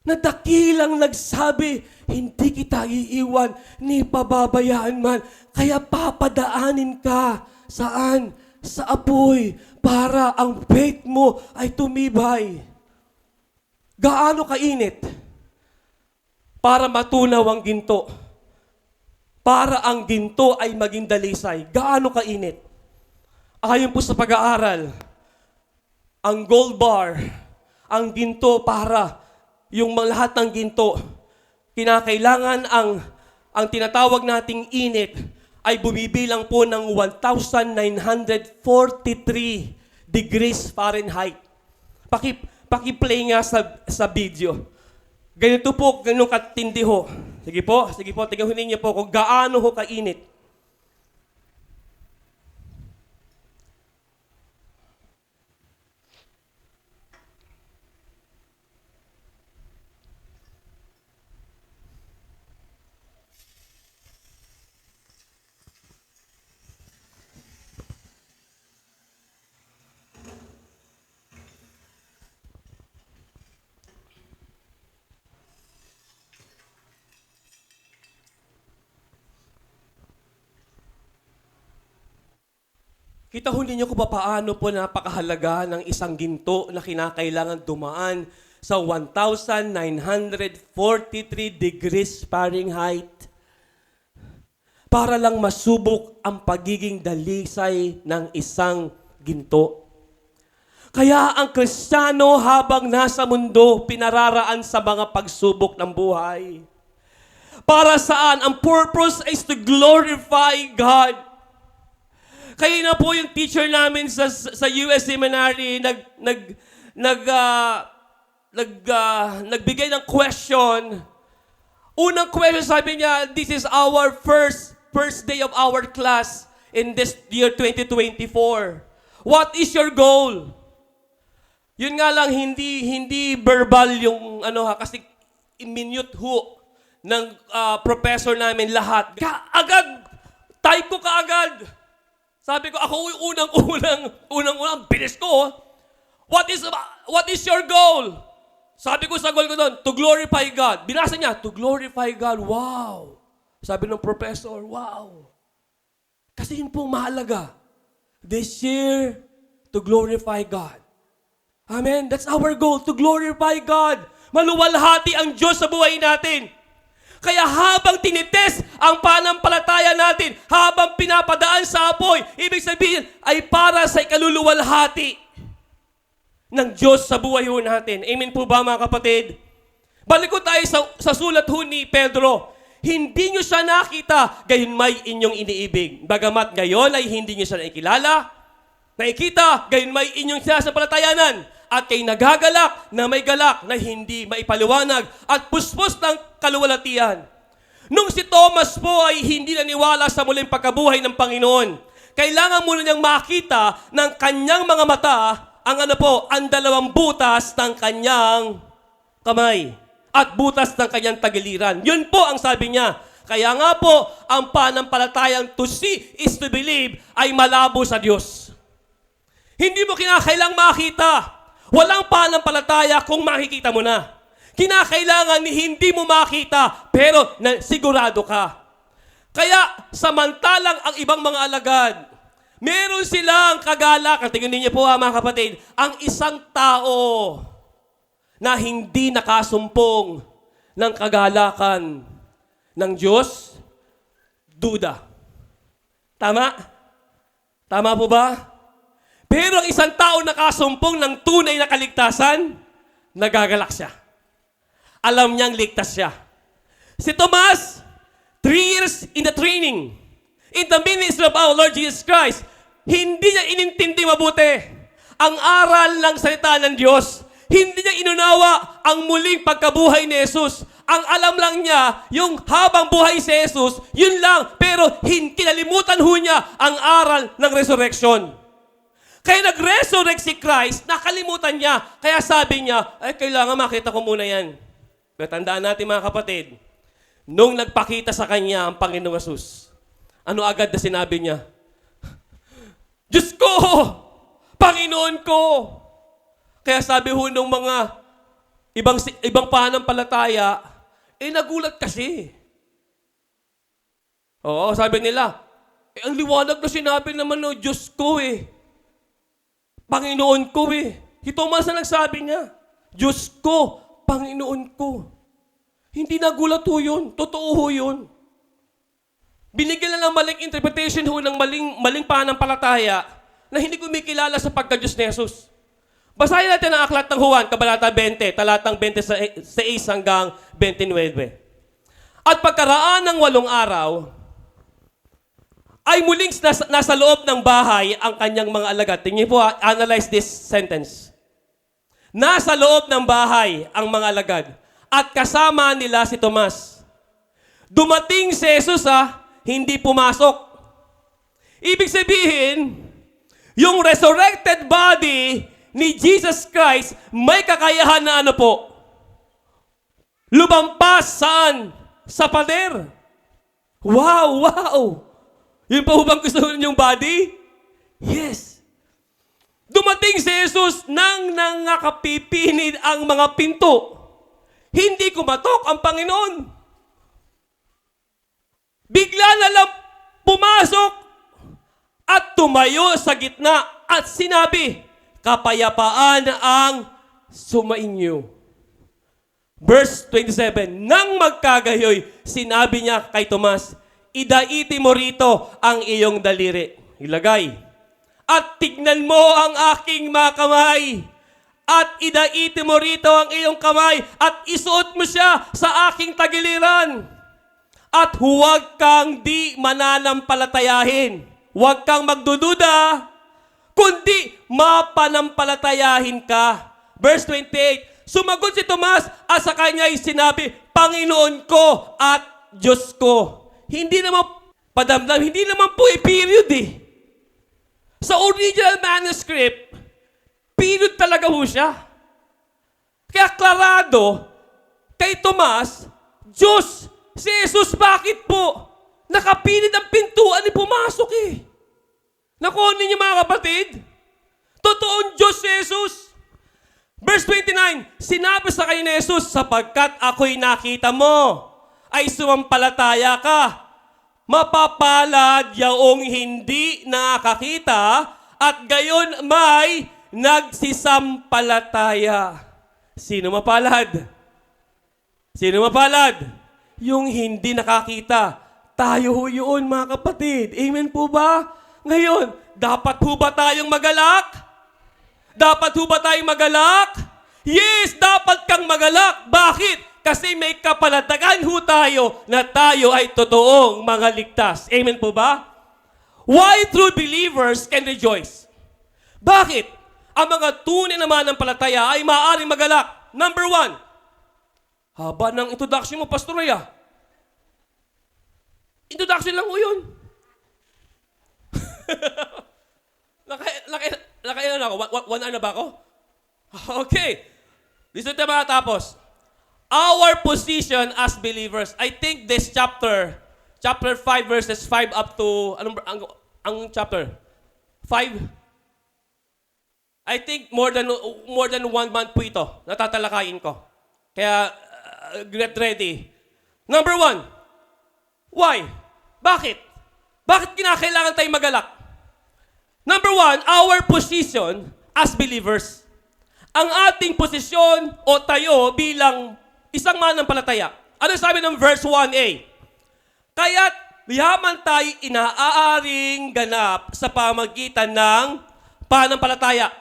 Na dakilang nagsabi, hindi kita iiwan ni pababayaan man. Kaya papadaanin ka. Saan? Sa apoy. Para ang faith mo ay tumibay. Gaano kainit? Para matunaw ang ginto. Para ang ginto ay maging dalisay. Gaano kainit? Ayon po sa pag-aaral, ang gold bar, ang ginto para yung lahat ng ginto, kinakailangan ang tinatawag nating init ay bumibilang po ng 1,943 degrees Fahrenheit. Paki-play nga sa video. Ganito po, ganun katindi ho. Sige po, tingnan niyo po kung gaano ho kainit. Kita ho ninyo kung paano po napakahalaga ng isang ginto na kinakailangan dumaan sa 1,943 degrees Fahrenheit para lang masubok ang pagiging dalisay ng isang ginto. Kaya ang Kristiyano habang nasa mundo, pinararaan sa mga pagsubok ng buhay. Para saan? Ang purpose is to glorify God. Kaya na po yung teacher namin sa US Seminary nagbigay ng question. Unang question sabi niya, this is our first day of our class in this year 2024. What is your goal? Yun nga lang, hindi verbal yung kasi minute ho ng professor namin lahat. Kaagad, type ko kaagad. Sabi ko, ako yung unang bilis ko. What is your goal? Sabi ko sa goal ko doon, to glorify God. Binasa niya, to glorify God. Wow. Sabi ng professor, wow. Kasi yun po mahalaga. This year, to glorify God. Amen? That's our goal, to glorify God. Maluwalhati ang Diyos sa buhay natin. Kaya habang tinites ang panampalataya natin, habang pinapadaan sa apoy, ibig sabihin ay para sa ikaluluwalhati. ng Diyos sa buhay ho natin. Amen po ba mga kapatid? Balik ko tayo sa sulat ho ni Pedro. Hindi nyo siya nakita, gayon may inyong iniibig. Bagamat ngayon ay hindi nyo siya nakikita, gayon may inyong sinasapalatayanan. At kay nagagalak na may galak na hindi maipaliwanag at puspos ng kaluwalhatian. Nung si Thomas po ay hindi naniwala sa muling pagkabuhay ng Panginoon, kailangan muna niyang makita ng kanyang mga mata ang dalawang butas ng kanyang kamay at butas ng kanyang tagiliran. Yun po ang sabi niya. Kaya nga po, ang pananampalatayang to see is to believe ay malabo sa Diyos. Hindi mo kinakailang makita. Walang pananampalataya kung makikita mo na. Kinakailangan ni hindi mo makita, pero sigurado ka. Kaya, samantalang ang ibang mga alagad, meron silang kagalakan. Tingnan niyo po mga kapatid, ang isang tao na hindi nakasumpong ng kagalakan ng Diyos, duda. Tama? Tama po ba? Pero ang isang tao nakasumpong ng tunay na kaligtasan, nagagalak siya. Alam niyang ligtas siya. Si Tomas, 3 years in the training, in the ministry of our Lord Jesus Christ, hindi niya inintindi mabuti ang aral ng salita ng Diyos. Hindi niya inunawa ang muling pagkabuhay ni Jesus. Ang alam lang niya, yung habang buhay si Jesus, yun lang. Pero kinalimutan ho niya ang aral ng resurrection. Kaya nag-resurrect si Christ, nakalimutan niya. Kaya sabi niya, ay kailangan makita ko muna yan. Pero tandaan natin mga kapatid, nung nagpakita sa kanya ang Panginoong Jesus, ano agad na sinabi niya? Diyos ko! Panginoon ko! Kaya sabi ho nung mga ibang pananampalataya, nagulat kasi. Oo, sabi nila, ang liwanag na sinabi naman no, Diyos ko Panginoon ko Si Thomas na nagsabi niya, Diyos ko, Panginoon ko. Hindi nagulat ho yun. Totoo ho yun. Binigyan na ng maling interpretation ho ng maling pananampalataya na hindi kumikilala sa pagka-Diyos ni Jesus. Basahin natin ang aklat ng Juan, Kabanata 20, talatang 26 hanggang 29. At pagkaraan ng 8 araw, ay muling nasa loob ng bahay ang kanyang mga alagad. Tingnan po, analyze this sentence. Nasa loob ng bahay ang mga alagad at kasama nila si Tomas. Dumating si Jesus hindi pumasok. Ibig sabihin, yung resurrected body ni Jesus Christ may kakayahan na lumampas saan? Sa pader. Wow! Yun pa bang gusto ninyong body? Yes. Dumating si Jesus nang nangakapipinid ang mga pinto. Hindi kumatok ang Panginoon. Bigla na lang pumasok at tumayo sa gitna at sinabi, kapayapaan ang sumainyo. Verse 27, nang magkagayoy, sinabi niya kay Tomas, idaiti mo rito ang iyong daliri. Ilagay. At tignan mo ang aking mga kamay. At idaiti mo rito ang iyong kamay. At isuot mo siya sa aking tagiliran. At huwag kang di mananampalatayahin. Huwag kang magdududa, kundi mapanampalatayahin ka. Verse 28, sumagot si Tomas at sa kanya'y sinabi, Panginoon ko at Diyos ko. Hindi naman padamdam, hindi naman po period Sa original manuscript, period talaga ho siya. Kaya klarado, kay Tomas, Diyos, si Jesus, bakit po? Nakapilid ang pintuan pumasok Nakunin niyo mga kapatid? Totoong Diyos si Jesus. Verse 29, sinabi sa kanya ni Jesus, sapagkat ako'y nakita mo, ay sumampalataya ka. Mapapalad yaong hindi nakakita at gayon may nagsisampalataya. Sino mapalad? Sino mapalad? Yung hindi nakakita. Tayo ho yun, mga kapatid. Amen po ba? Ngayon, dapat po ba tayong magalak? Dapat ho ba tayong magalak? Yes, dapat kang magalak. Bakit? Kasi may kapanatagan ho tayo na tayo ay totoong mga ligtas. Amen po ba? Why true believers can rejoice? Bakit? Ang mga tunay na mananampalataya ay maaaring magalak. Number 1, haba ng introduction mo, Pastor Ray, ah. Introduction lang ho yun. Nakailan ako? One hour na ba ako? Okay. Listen tayo matapos. Our position as believers. I think this chapter 5 verses 5 up to, ang chapter? 5? I think more than 1 month po ito. Natatalakayin ko. Kaya, get ready. Number 1, why? Bakit? Bakit kinakailangan tayong magalak? Number 1, our position as believers. Ang ating posisyon o tayo bilang isang mananampalataya. Ano sabi ng verse 1a? Kaya't yaman tayo inaaaring ganap sa pamagitan ng pananampalataya.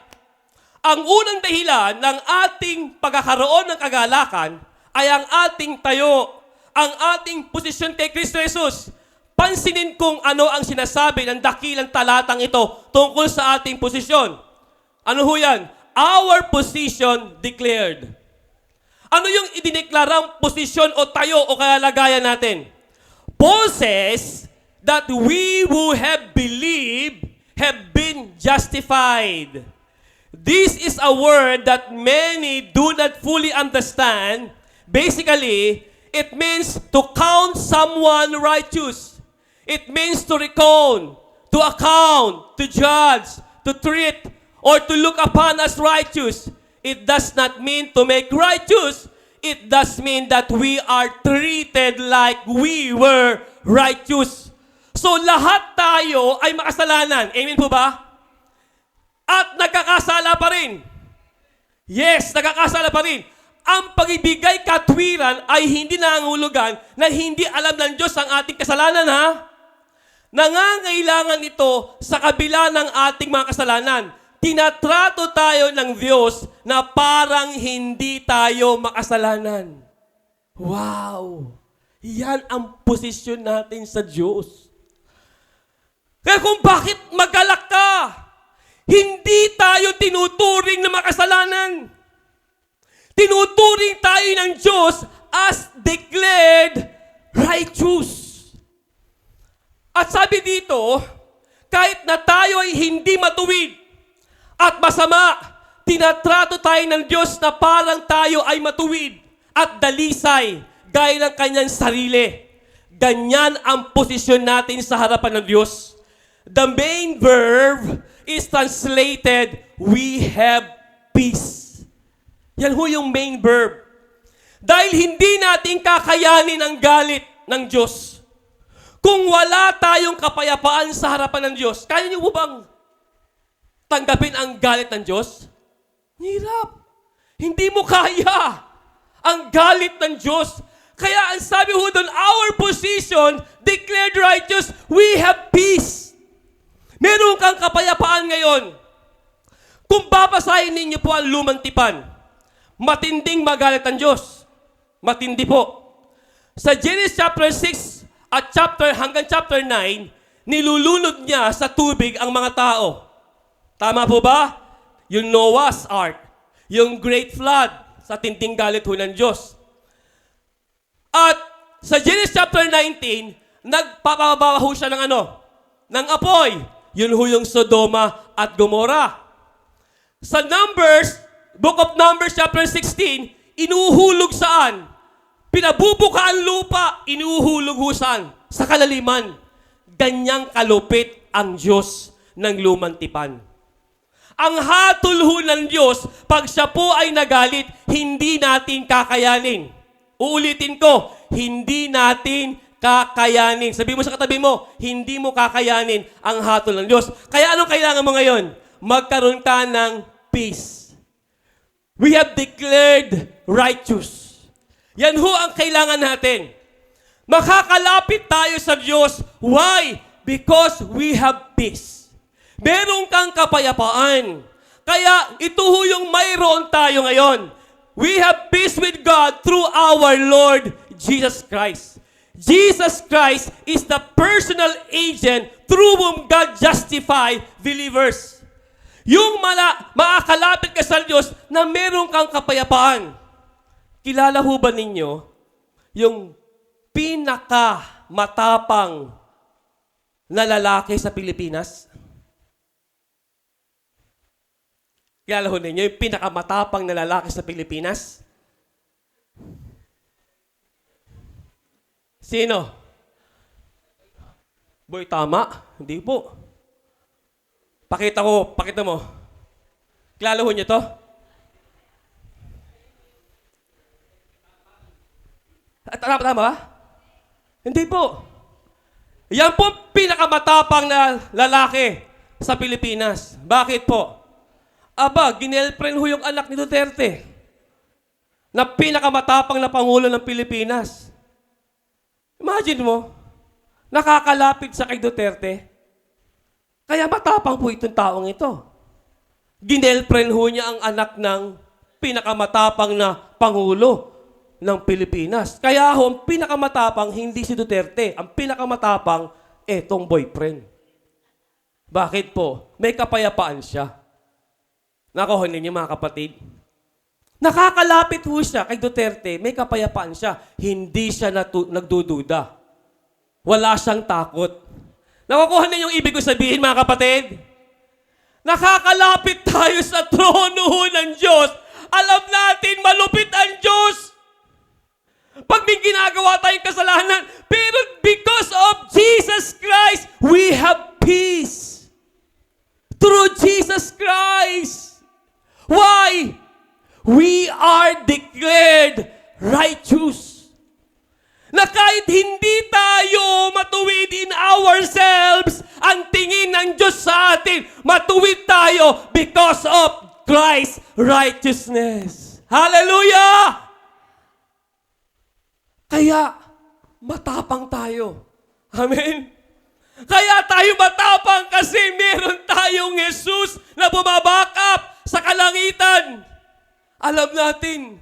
Ang unang dahilan ng ating pagkakaroon ng kagalakan ay ang ating tayo, ang ating posisyon kay Kristo Jesus. Pansinin kung ano ang sinasabi ng dakilang talatang ito tungkol sa ating posisyon. Ano ho yan? Our position declared. Ano yung idineklarang posisyon o tayo o kalagayan natin? Paul says that we who have believed have been justified. This is a word that many do not fully understand. Basically, it means to count someone righteous. It means to reckon, to account, to judge, to treat, or to look upon as righteous. It does not mean to make righteous. It does mean that we are treated like we were righteous. So lahat tayo ay makasalanan. Amen po ba? At nagkakasala pa rin. Yes, nagkakasala pa rin. Ang pag-ibigay katwiran ay hindi nangangulugan na hindi alam ng Diyos ang ating kasalanan, ha? Nangangailangan ito sa kabila ng ating mga kasalanan. Tinatrato tayo ng Diyos na parang hindi tayo makasalanan. Wow! Yan ang posisyon natin sa Diyos. Kaya kung bakit magalak ka, hindi tayo tinuturing na makasalanan. Tinuturing tayo ng Diyos as declared righteous. At sabi dito, kahit na tayo ay hindi matuwid at masama, tinatrato tayo ng Diyos na parang tayo ay matuwid at dalisay gaya ng kanyang sarili. Ganyan ang posisyon natin sa harapan ng Diyos. The main verb is translated, we have peace. Yan ho yung main verb. Dahil hindi natin kakayanin ang galit ng Diyos. Kung wala tayong kapayapaan sa harapan ng Diyos, kaya niyo po bang tanggapin ang galit ng Diyos? Hirap. Hindi mo kaya ang galit ng Diyos. Kaya ang sabi ho doon, our position, declared righteous, we have peace. Meron kang kapayapaan ngayon. Kung babasahin ninyo po ang lumang tipan, matinding magalit ang Diyos. Matindi po. Sa Genesis chapter 6 at hanggang chapter 9, nilulunod niya sa tubig ang mga tao. Tama po ba? Yung Noah's Ark, yung Great Flood, sa tinding galit ho ng Diyos. At sa Genesis chapter 19, nagpapabawa ho siya ng ng apoy. Yun ho yung Sodoma at Gomorrah. Sa Book of Numbers chapter 16, inuhulog saan? Pinabubuka ang lupa, inuhulog ho saan? Sa kalaliman. Ganyang kalupit ang Diyos ng lumang tipan. Ang hatol ho ng Diyos, pag siya po ay nagalit, hindi natin kakayanin. Uulitin ko, hindi natin kakayanin. Sabi mo sa katabi mo, hindi mo kakayanin ang hatol ng Diyos. Kaya anong kailangan mo ngayon? Magkaroon ka ng peace. We have declared righteous. Yan ho ang kailangan natin. Makakalapit tayo sa Diyos. Why? Because we have peace. Meron kang kapayapaan. Kaya ito ho yung mayroon tayo ngayon. We have peace with God through our Lord Jesus Christ. Jesus Christ is the personal agent through whom God justifies believers. Yung makakalapit ka sa Diyos na meron kang kapayapaan. Kilala ho ba ninyo yung pinakamatapang na lalaki sa Pilipinas? Kilala ho ninyo yung pinakamatapang na lalaki sa Pilipinas? Sino? Boy, tama? Hindi po. Pakita mo. Kilala ho niyo to? Tama ba? Hindi po. Yan po pinakamatapang na lalaki sa Pilipinas. Bakit po? Aba, ginelpren ho yung anak ni Duterte na pinakamatapang na Pangulo ng Pilipinas. Imagine mo, nakakalapit sa kay Duterte. Kaya matapang po itong taong ito. Ginelpren ho niya ang anak ng pinakamatapang na Pangulo ng Pilipinas. Kaya ho, ang pinakamatapang hindi si Duterte. Ang pinakamatapang, etong boyfriend. Bakit po? May kapayapaan siya. Nakuha ninyo mga kapatid? Nakakalapit ho siya kay Duterte, may kapayapaan siya. Hindi siya nagdududa. Wala siyang takot. Nakukuha ninyo yung ibig ko sabihin mga kapatid? Nakakalapit tayo sa trono ho ng Diyos. Alam natin, malupit ang Diyos. Pag may ginagawa tayong kasalanan, pero because of Jesus Christ, we have peace. Through Jesus Christ. Why? We are declared righteous. Na kahit hindi tayo matuwid in ourselves, ang tingin ng Diyos sa atin, matuwid tayo because of Christ's righteousness. Hallelujah! Kaya, matapang tayo. Amen? Kaya tayo matapang kasi meron tayong Jesus na bumabakap sa kalangitan. Alam natin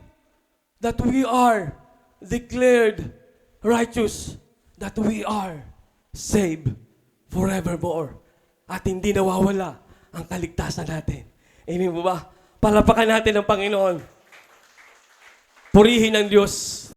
that we are declared righteous, that we are saved forevermore. At hindi nawawala ang kaligtasan natin. Amen po ba? Palapakan natin ang Panginoon. Purihin ang Diyos.